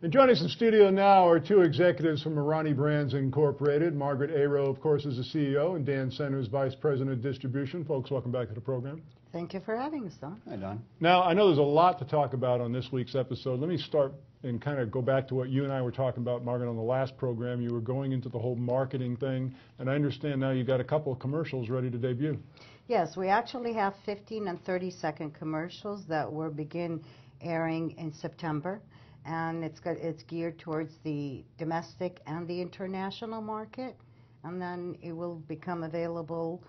And joining us in studio now are two executives from Marani Brands Incorporated. Margrit Eyraud, of course, is the CEO, and Dan Centers, Vice President of Distribution. Folks, welcome back to the program. Thank you for having us, Don. Hi, Don. Now, I know there's a lot to talk about on this week's episode. Let me start and kind of go back to what you and I were talking about, Margrit, on the last program. You were going into the whole marketing thing, and I understand now you've got a couple of commercials ready to debut. Yes, we actually have 15 and 30-second commercials that will begin airing in September. And it's geared towards the domestic and the international market, and then it will become available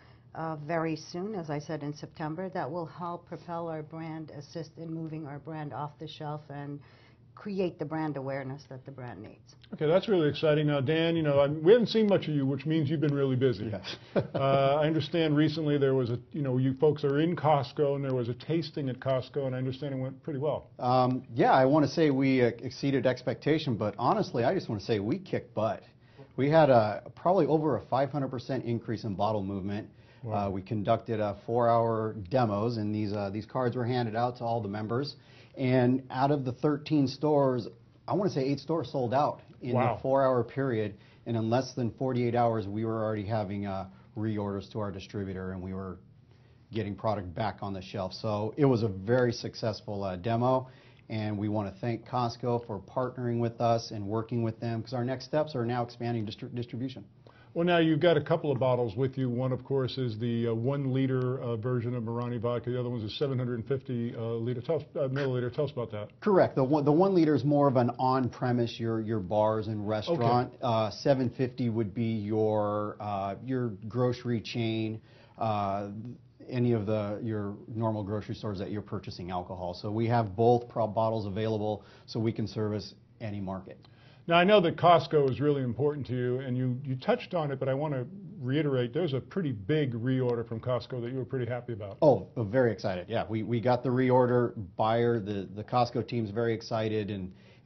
very soon, as I said, in September. That will help propel our brand, assist in moving our brand off the shelf and create the brand awareness that the brand needs. Okay, that's really exciting. Now, Dan, we haven't seen much of you, which means you've been really busy. Yes. I understand recently there was you folks are in Costco, and there was a tasting at Costco, and I understand it went pretty well. Yeah, I want to say we exceeded expectation, but honestly, I just want to say we kicked butt. We had probably over a 500% increase in bottle movement. Wow. We conducted 4-hour demos, and these cards were handed out to all the members. And out of the 13 stores, I want to say 8 stores sold out in Wow. the 4-hour period. And in less than 48 hours, we were already having reorders to our distributor, and we were getting product back on the shelf. So it was a very successful demo, and we want to thank Costco for partnering with us and working with them, because our next steps are now expanding distribution. Well, now you've got a couple of bottles with you. One, of course, is the 1-liter version of Marani Vodka. The other one is a 750 milliliter. Tell us about that. Correct. The 1 liter is more of an on-premise, your bars and restaurant. Okay. 750 would be your grocery chain, any of your normal grocery stores that you're purchasing alcohol. So we have both bottles available, so we can service any market. Now, I know that Costco is really important to you, and you touched on it, but I want to reiterate, there's a pretty big reorder from Costco that you were pretty happy about. Oh, very excited. Yeah, we got the reorder. Buyer, the Costco team's very excited,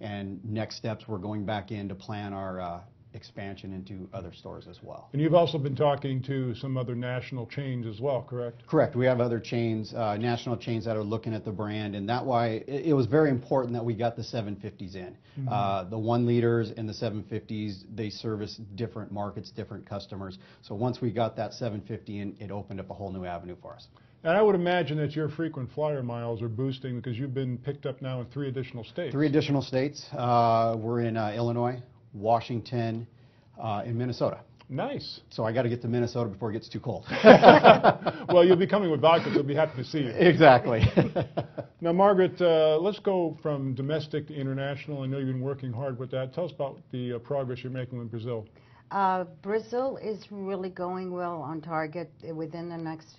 and next steps, we're going back in to plan our expansion into other stores as well. And you've also been talking to some other national chains as well, correct? Correct. We have other chains, national chains that are looking at the brand, and that why it was very important that we got the 750s in. Mm-hmm. The 1 liters and the 750s, they service different markets, different customers. So once we got that 750 in, it opened up a whole new avenue for us. And I would imagine that your frequent flyer miles are boosting because you've been picked up now in 3 additional states. 3 additional states. We're in Illinois, Washington, and Minnesota. Nice. So I got to get to Minnesota before it gets too cold. Well, you'll be coming with vodka, so we'll be happy to see you. Exactly. Now, Margrit, let's go from domestic to international. I know you've been working hard with that. Tell us about the progress you're making with Brazil. Brazil is really going well on target. Within the next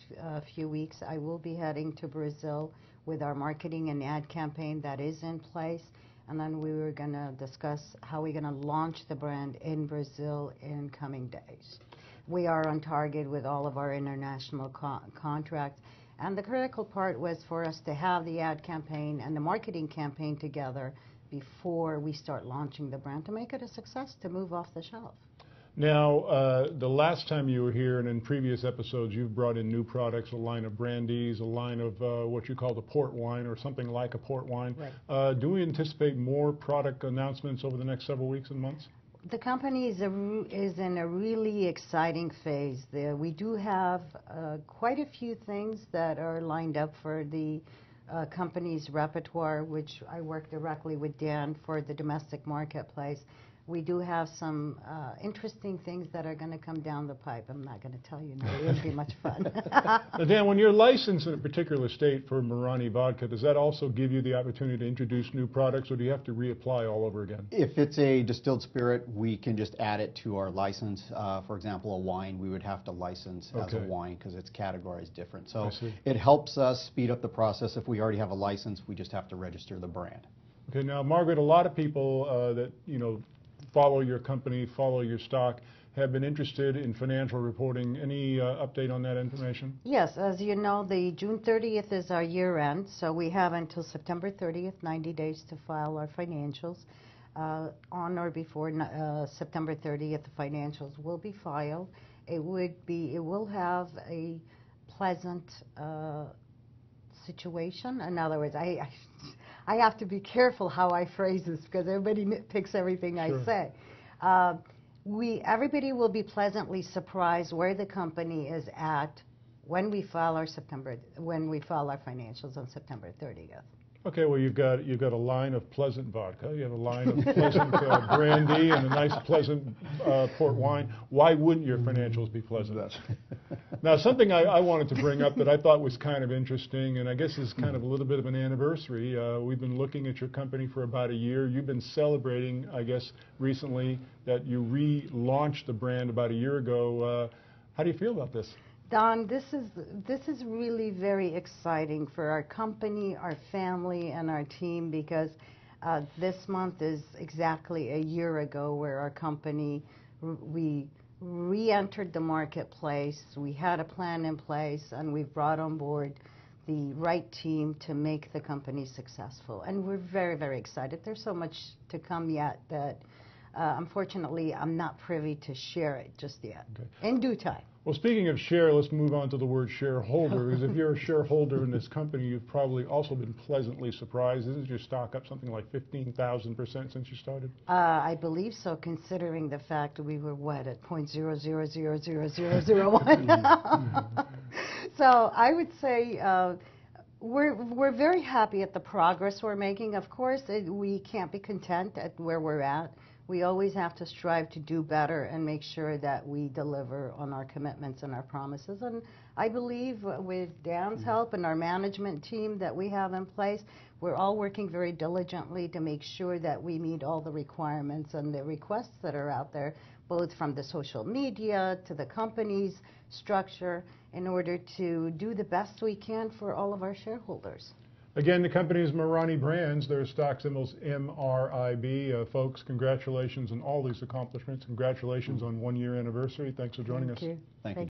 few weeks, I will be heading to Brazil with our marketing and ad campaign that is in place. And then we were going to discuss how we're going to launch the brand in Brazil in coming days. We are on target with all of our international contracts. And the critical part was for us to have the ad campaign and the marketing campaign together before we start launching the brand to make it a success, to move off the shelf. Now, the last time you were here and in previous episodes, you've brought in new products, a line of brandies, a line of what you call the port wine or something like a port wine. Right. Do we anticipate more product announcements over the next several weeks and months? The company is in a really exciting phase. We do have quite a few things that are lined up for the company's repertoire, which I work directly with Dan for the domestic marketplace. We do have some interesting things that are going to come down the pipe. I'm not going to tell you now. It would be much fun. Now, Dan, when you're licensed in a particular state for Marani Vodka, does that also give you the opportunity to introduce new products, or do you have to reapply all over again? If it's a distilled spirit, we can just add it to our license. For example, a wine, we would have to license as a wine because its category is different. So it helps us speed up the process. If we already have a license, we just have to register the brand. Okay, now, Margrit, a lot of people that, follow your company, follow your stock, have been interested in financial reporting. Any update on that information? Yes, as you know, the June 30th is our year end, so we have until September 30th, 90 days to file our financials. On or before September 30th, the financials will be filed. It will have a pleasant situation. In other words, I have to be careful how I phrase this because everybody nitpicks everything I say. Everybody will be pleasantly surprised where the company is at when we file our financials on September 30th. Okay, well, you've got a line of pleasant vodka, you have a line of pleasant brandy, and a nice pleasant port wine. Why wouldn't your financials be pleasant? Now, something I wanted to bring up that I thought was kind of interesting, and I guess is kind of a little bit of an anniversary. We've been looking at your company for about a year. You've been celebrating, I guess, recently that you relaunched the brand about a year ago. How do you feel about this? Don, this is really very exciting for our company, our family, and our team because this month is exactly a year ago where our company, we re-entered the marketplace. We had a plan in place, and we've brought on board the right team to make the company successful. And we're very, very excited. There's so much to come yet that unfortunately I'm not privy to share it just yet. Okay. In due time. Well, speaking of share, let's move on to the word shareholder. Because if you're a shareholder in this company, you've probably also been pleasantly surprised. Isn't your stock up something like 15,000% since you started? I believe so, considering the fact that we were, what, at 0.0000001. So I would say we're very happy at the progress we're making. Of course, we can't be content at where we're at. We always have to strive to do better and make sure that we deliver on our commitments and our promises. And I believe with Dan's help and our management team that we have in place, we're all working very diligently to make sure that we meet all the requirements and the requests that are out there, both from the social media to the company's structure, in order to do the best we can for all of our shareholders. Again, the company is Marani Brands. Their stock symbol's MRIB. Folks, congratulations on all these accomplishments. Congratulations on 1 year anniversary. Thanks for joining us. Thank you. Thank you.